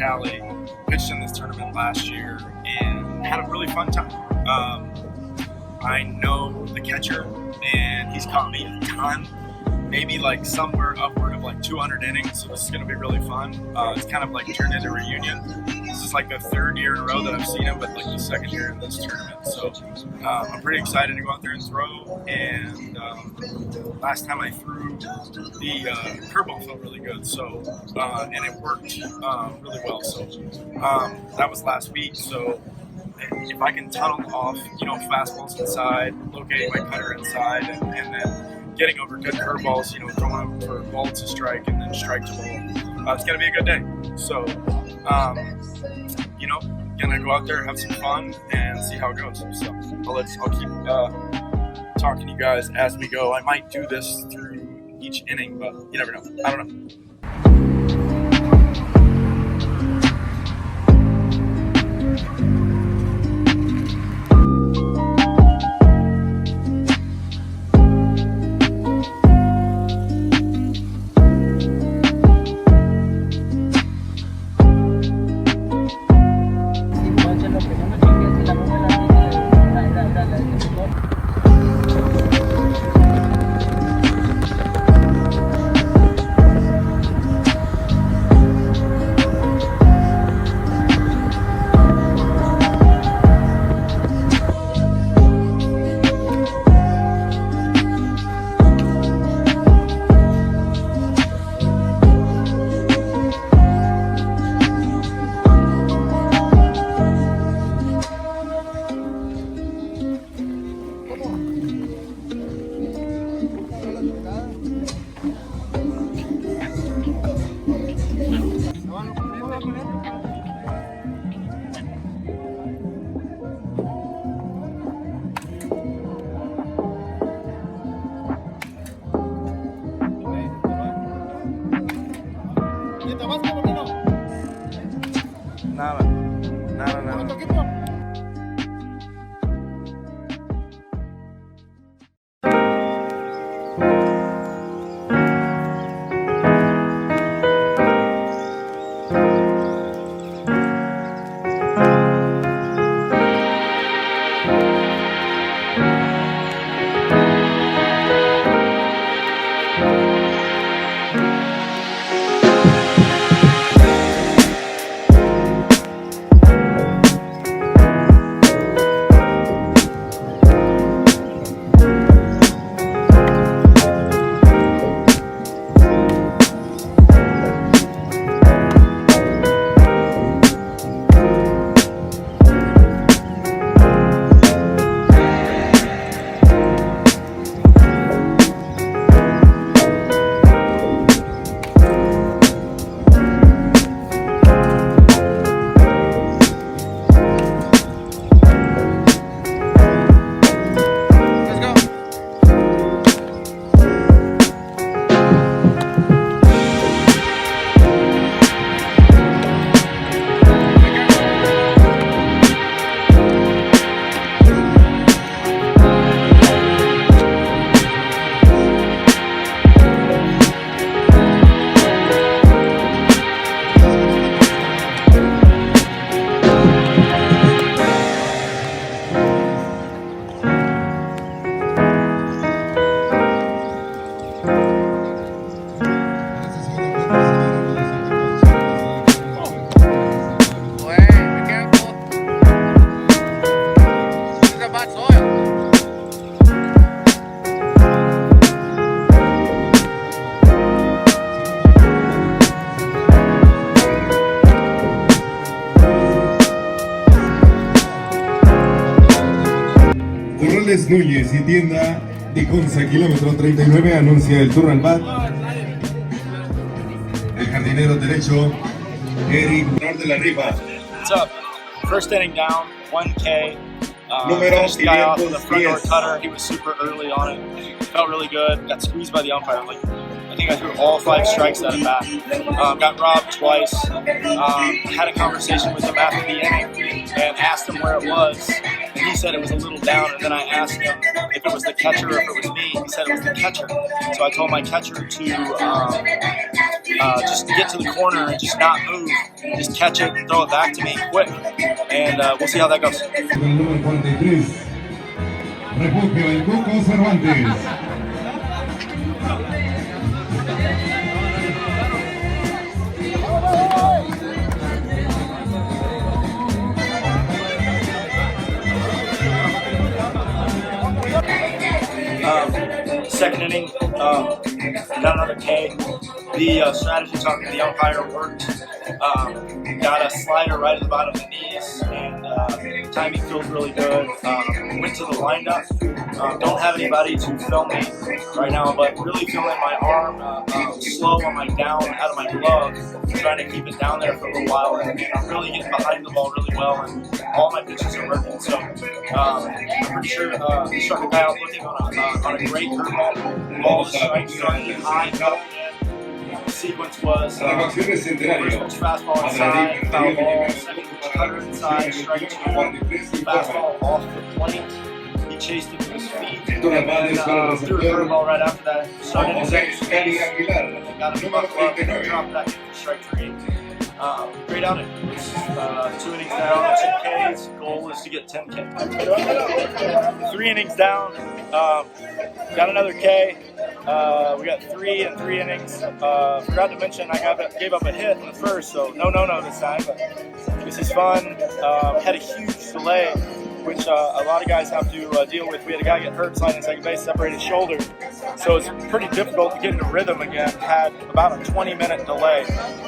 Cali, pitched in this tournament last year, and had a really fun time. I know the catcher, and he's caught me a ton, maybe like somewhere upward of like 200 innings, so this is going to be really fun. It's kind of like turned into a reunion. This is like the third year in a row that I've seen him, but like the second year in this tournament. So I'm pretty excited to go out there and throw, and last time I threw, the curveball felt really good, so and it worked really well. So that was last week, so if I can tunnel off, fastballs inside, locating my cutter inside, and then getting over good curveballs, throwing them for ball to strike and then strike to ball, it's gonna be a good day. So, gonna go out there, have some fun, and see how it goes. So I'll keep talking to you guys as we go. I might do this through each inning, but you never know. I don't know. Nada. Núñez y tienda de Conza, kilómetro 39, anuncia el turno al bat. El jardinero derecho, Eric de la Riva. What's up? First inning down, 1K. Número Finished the guy off with a front door 510. cutter. He was super early on it. Felt really good. Got squeezed by the umpire. I think I threw all 5 strikes out of bat. Got robbed twice. Had a conversation with him after the inning and asked him where it was. And he said it was a little down. And then I asked him if it was the catcher or if it was me. He said it was the catcher. So I told my catcher to just get to the corner and just not move, just catch it, throw it back to me quick, and we'll see how that goes. El número 43, refugio el Coco Cervantes. Second inning, got another K. The strategy talking to the umpire worked. Got a slider right at the bottom of the knees, and timing feels really good. Went to the windup. Don't have anybody to film me right now, but really feeling my arm slow on my down out of my glove, trying to keep it down there for a little while, and I'm really getting behind the ball really well, and all my pitches are working. So I'm pretty sure struck a guy out looking on a great curveball. Ball to strike, starting high, up. The sequence was first pitch fastball inside, foul ball, second pitch cutter inside, strike two, fastball off the plate. He chased it with his feet, and then threw a curveball right after that. Started his extra base, got him buckle up, and dropped back into strike three. Great outing. It's 2 innings down, 10 Ks. Goal is to get 10 Ks. 3 innings down. Got another K. We got 3 in 3 innings. Forgot to mention I gave up a hit in the first, so no this time. But this is fun. Had a huge delay, which a lot of guys have to deal with. We had a guy get hurt sliding second base, separate his shoulder. So it's pretty difficult to get into rhythm again. Had about a 20-minute delay.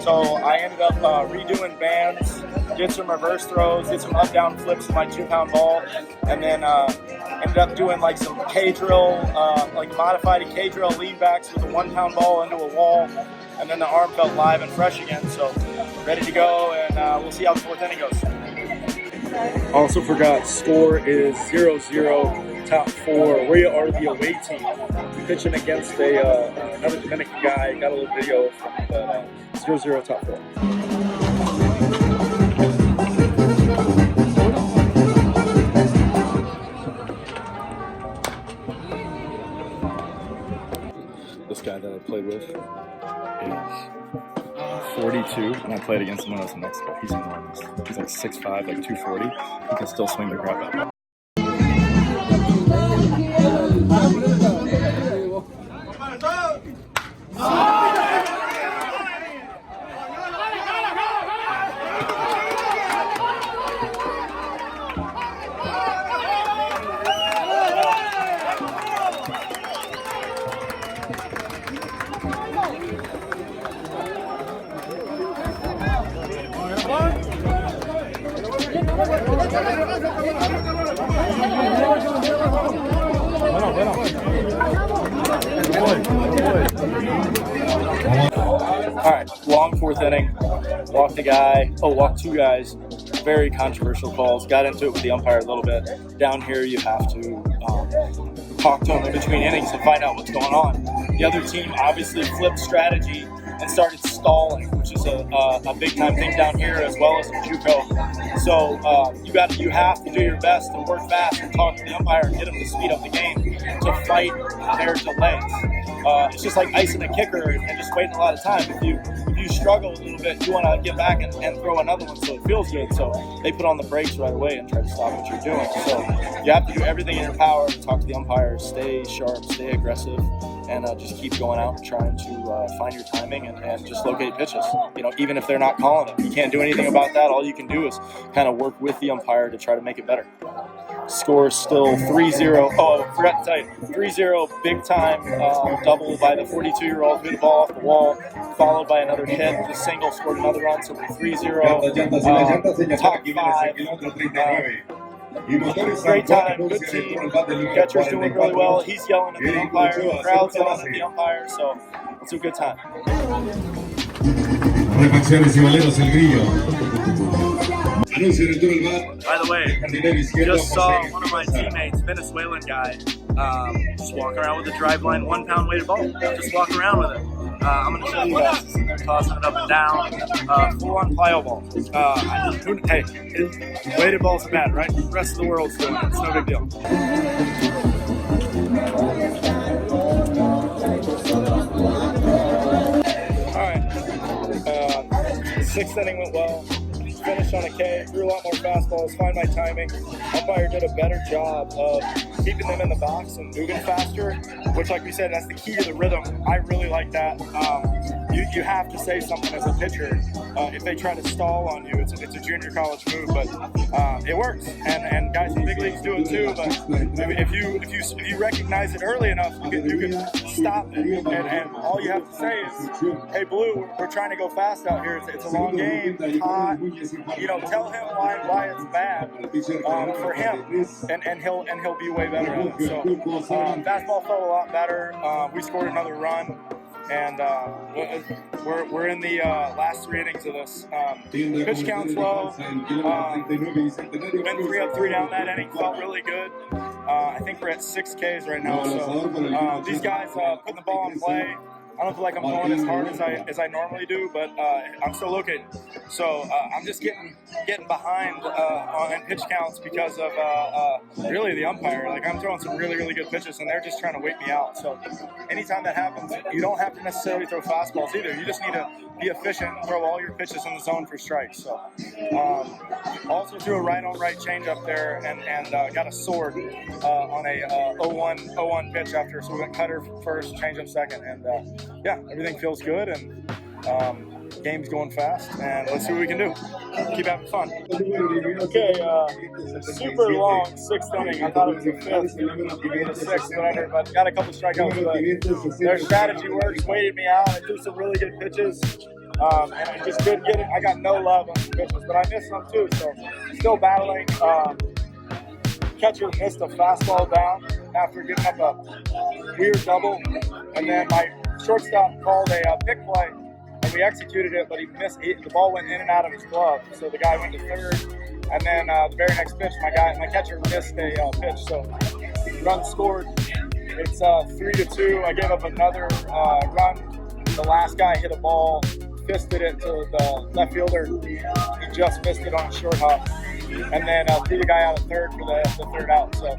So I ended up redoing bands, did some reverse throws, did some up-down flips with my 2-pound ball, and then ended up doing like some K drill, like modified K drill lead backs with a 1-pound ball into a wall. And then the arm felt live and fresh again. So ready to go, and we'll see how the 4th inning goes. Also forgot, score is 0-0, top 4. We are the away team. Pitching against another Dominican guy. Got a little video from the 0-0, top 4. This guy that I played with is 42, and I played against him when I was in Mexico. He's enormous. He's like 6'5", like 240. He can still swing the crap out of it. Alright, long 4th inning, walked 2 guys, very controversial calls, got into it with the umpire a little bit. Down here you have to talk to him in between innings and find out what's going on. The other team obviously flipped strategy and started stalling, which is a big time thing down here as well as in JUCO. So you have to do your best and work fast and talk to the umpire and get him to speed up the game to fight their delays. It's just like icing a kicker and just waiting a lot of time. If you struggle a little bit, you want to get back and throw another one so it feels good. So they put on the brakes right away and try to stop what you're doing. So you have to do everything in your power to talk to the umpire, stay sharp, stay aggressive, and just keep going out and trying to find your timing and just locate pitches. Even if they're not calling it, you can't do anything about that. All you can do is kind of work with the umpire to try to make it better. Score still 3-0. Oh, I forgot to tell you, 3-0, big time double by the 42-year-old, hit the ball off the wall, followed by another hit. The single scored another run, so we're 3-0. Top 5. Great time, good team. Catcher's doing really well. He's yelling at the umpire. The crowd's yelling at the umpire, so it's a good time. Refacciones y Valeros el Grillo. By the way, just saw one of my teammates, Venezuelan guy, just walk around with a drive line 1-pound weighted ball. Just walk around with it. I'm going to show you guys. They're tossing it up and down. Full-on plyo ball. Hey, weighted balls are bad, right? The rest of the world's doing it. It's no big deal. Alright, Sixth inning went well. Finished on a K, threw a lot more fastballs, find my timing. Umpire did a better job of keeping them in the box and moving faster, which, like we said, that's the key to the rhythm. I really like that. You have to say something as a pitcher. If they try to stall on you, it's a junior college move, but it works. And guys in the big leagues do it too. But if you recognize it early enough, you can stop it. And all you have to say is, "Hey, Blue, we're trying to go fast out here. It's a long game. It's hot." You know, tell him why it's bad for him, and he'll be way better at it. So fastball felt a lot better. We scored another run. And we're in the last 3 innings of this. Pitch count's low. Went 3 up, 3 down that inning. Felt really good. I think we're at 6 Ks right now. So these guys putting the ball in play. I don't feel like I'm going as hard as I normally do, but I'm still located. So I'm just getting behind on pitch counts because of really the umpire. Like, I'm throwing some really, really good pitches, and they're just trying to wait me out. So anytime that happens, you don't have to necessarily throw fastballs either. You just need to be efficient and throw all your pitches in the zone for strikes. So also threw a right-on-right change up there and got a sword on a 0-1 pitch after. So we went cutter first, change up second, and yeah, everything feels good, and game's going fast, and let's see what we can do. Keep having fun. Okay, super long 6th inning. I thought it was the 5th, the 6th, whatever, but got a couple strikeouts. But their strategy works, waited me out. I threw some really good pitches, and I just couldn't get it. I got no love on some pitches, but I missed some too, so still battling. Catcher missed a fastball down after giving up a weird double, and then my shortstop called a pick play, and we executed it, but he missed it. The ball went in and out of his glove, so the guy went to third, and then the very next pitch, my catcher missed a pitch, so run scored. It's 3-2. I gave up another run. The last guy hit a ball, fisted it to the left fielder. He just missed it on a short hop, and then threw the guy out at third for the third out. So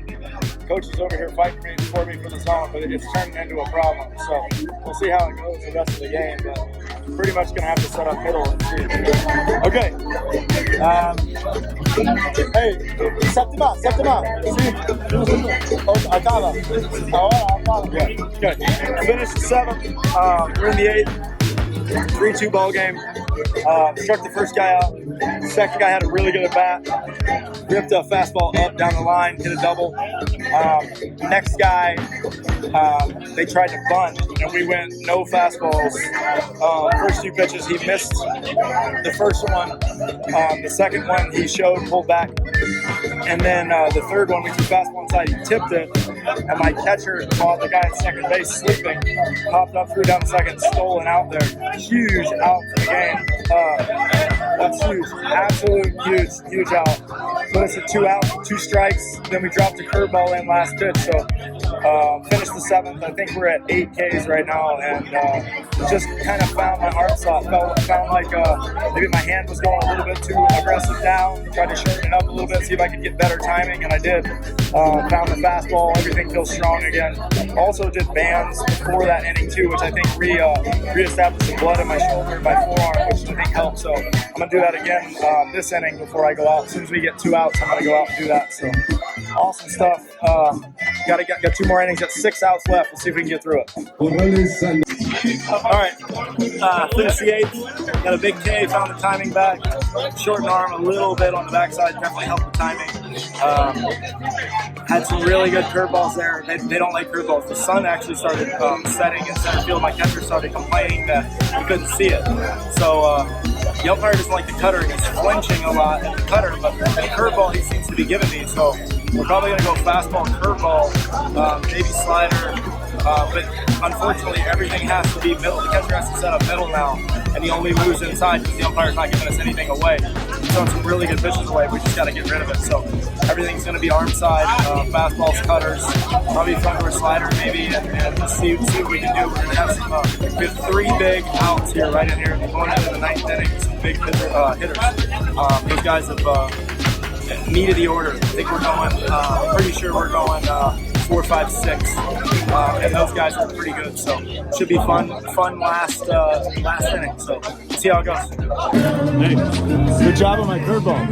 coach is over here fighting for me for the zone, but it's turning into a problem. So we'll see how it goes the rest of the game, but pretty much going to have to set up middle and see. Okay. Hey, septima. Acaba. Yeah. Okay. Finished the 7th. We're in the 8th. 3-2 ball game. Struck the first guy out. Second guy had a really good at bat. Ripped a fastball up down the line, hit a double. Next guy, they tried to bunt, and we went no fastballs. First 2 pitches, he missed the first one. The second one, he showed, pulled back. And then the third one, we threw fastball inside, he tipped it. And my catcher caught the guy at second base sleeping, popped up, threw down the second, stole an out there. Huge out for the game. That's huge. Absolute huge out. Put us at 2 outs, 2 strikes. Then we dropped a curveball in last pitch. So finished the 7th. I think we're at 8 Ks right now, and just kind of found my arm slot. Found like maybe my hand was going a little bit too aggressive down. Tried to shorten it up a little bit, see if I could get better timing, and I did. Found the fastball. Everything feels strong again. Also did bands before that inning too, which I think reestablished the blood in my shoulder and my forearm, which I think helped. So I'm gonna do that again this inning before I go out. As soon as we get 2 outs, I'm gonna go out and do that. So awesome stuff. Got 2 more innings. Got 6 outs left. We'll see if we can get through it. All right. Finished the 8th. Got a big K. Found the timing back. Shortened arm a little bit on the backside. Definitely helped the timing. Had some really good curveballs there. They don't like curveballs. The sun actually started setting in center field. My catcher started complaining that he couldn't see it. So the umpire doesn't like the cutter. He's flinching a lot at the cutter, but the curveball he seems to be giving me. So we're probably going to go fastball, curveball, maybe slider. But unfortunately, everything has to be middle. The catcher has to set up middle now, and he only moves inside because the umpire's not giving us anything away. He's throwing some really good pitches away. We just got to get rid of it. So everything's going to be arm side, fastballs, cutters, probably front door slider maybe, and see what we can do. We're going to have some. We have 3 big outs here, right in here, going into the 9th inning. Some big hitters. Those guys have needed the order. I think we're going. Pretty sure we're going 4, 5, 6, and those guys are pretty good. So should be fun last inning. So see see how it goes. Hey, good job on my curveball.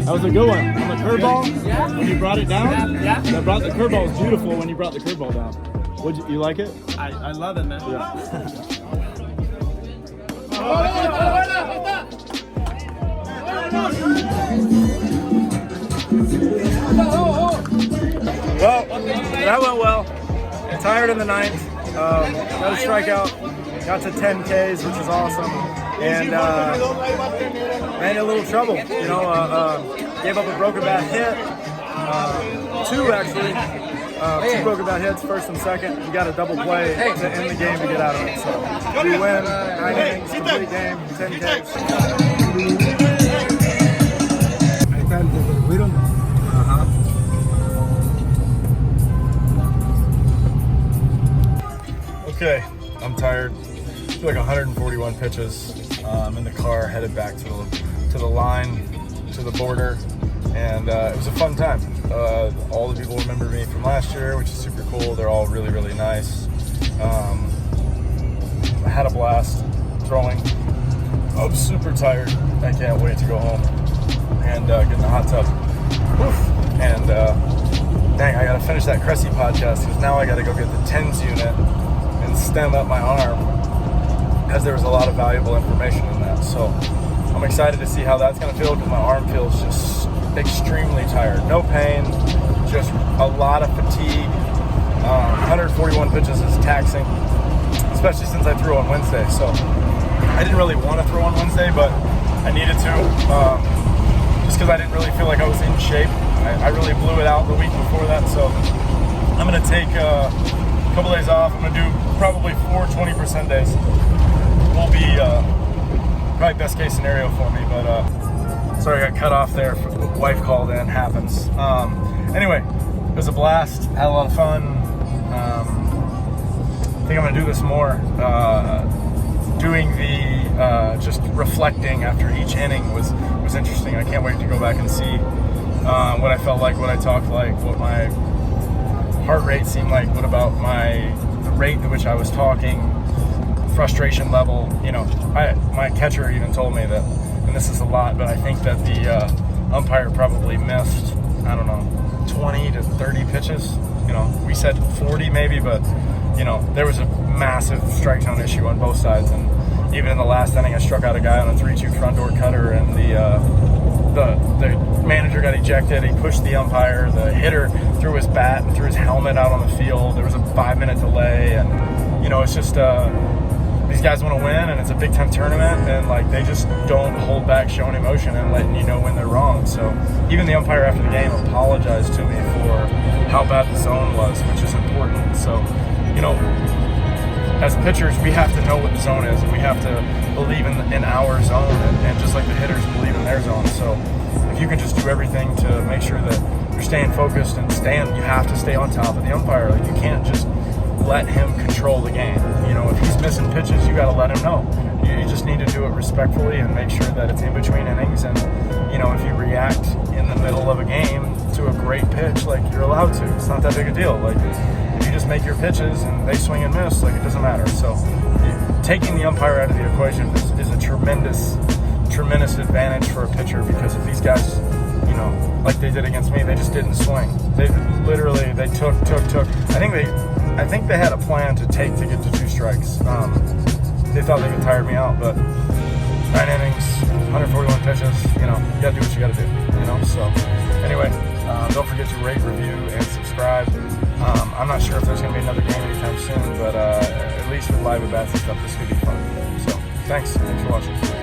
That was a good one. On the curveball, when you brought it down, that brought the curveball was beautiful when you brought the curveball down. Would you like it? I love it, man. Yeah. Well, that went well. Tired in the ninth. Got a strikeout. Got to 10 Ks, which is awesome. And ran in a little trouble. You know, gave up a broken bat hit. Two actually. Two broken bat hits, first and second. You got a double play to end the game to get out of it. So we win. 9 innings, complete game, 10 Ks. Okay, I'm tired. Feel like 141 pitches. I'm in the car, headed back to the line, to the border, and it was a fun time. All the people remember me from last year, which is super cool. They're all really, really nice. I had a blast throwing. I'm super tired. I can't wait to go home and get in the hot tub. Oof. And dang, I gotta finish that Cressy podcast because now I gotta go get the TENS unit and stem up my arm, as there was a lot of valuable information in that. So I'm excited to see how that's going to feel because my arm feels just extremely tired. No pain, just a lot of fatigue. 141 pitches is taxing, especially since I threw on Wednesday. So I didn't really want to throw on Wednesday, but I needed to just because I didn't really feel like I was in shape. I really blew it out the week before that. So I'm going to take a couple days off. I'm going to do probably 4 20% days. Will be probably best case scenario for me, but sorry I got cut off there. Wife called in, happens. Anyway, it was a blast. Had a lot of fun. I think I'm going to do this more. Doing the just reflecting after each inning was interesting. I can't wait to go back and see what I felt like, what I talked like, what my heart rate seemed like, what about the rate at which I was talking, frustration level. You know, my catcher even told me that, and this is a lot, but I think that the umpire probably missed, I don't know, 20 to 30 pitches. You know, we said 40 maybe, but you know, there was a massive strike zone issue on both sides. And even in the last inning, I struck out a guy on a 3-2 front door cutter, and the manager got ejected. He pushed the umpire. The hitter threw his bat and threw his helmet out on the field. There was a 5-minute delay, and you know, it's just these guys want to win, and it's a big time tournament, and like they just don't hold back showing emotion and letting you know when they're wrong. So even the umpire after the game apologized to me for how bad the zone was, which is important. So, you know, as pitchers, we have to know what the zone is, and we have to believe in our zone, and just like the hitters believe in their zone. So if you can just do everything to make sure that you're staying focused and you have to stay on top of the umpire. Like, you can't just let him control the game. You know, if he's missing pitches, you got to let him know. You just need to do it respectfully and make sure that it's in between innings. And, you know, if you react in the middle of a game to a great pitch, like, you're allowed to. It's not that big a deal. Like, if you just make your pitches and they swing and miss, like, it doesn't matter. So taking the umpire out of the equation is a tremendous advantage for a pitcher, because if these guys, you know, like they did against me, they just didn't swing. They took. I think they had a plan to get to 2 strikes. They thought they could tire me out, but 9 innings, 141 pitches, you know, you gotta do what you gotta do, you know. So anyway, don't forget to rate, review, and subscribe. I'm not sure if there's gonna be another game anytime soon, but at least with live at bats and stuff, this could be fun. So thanks for watching.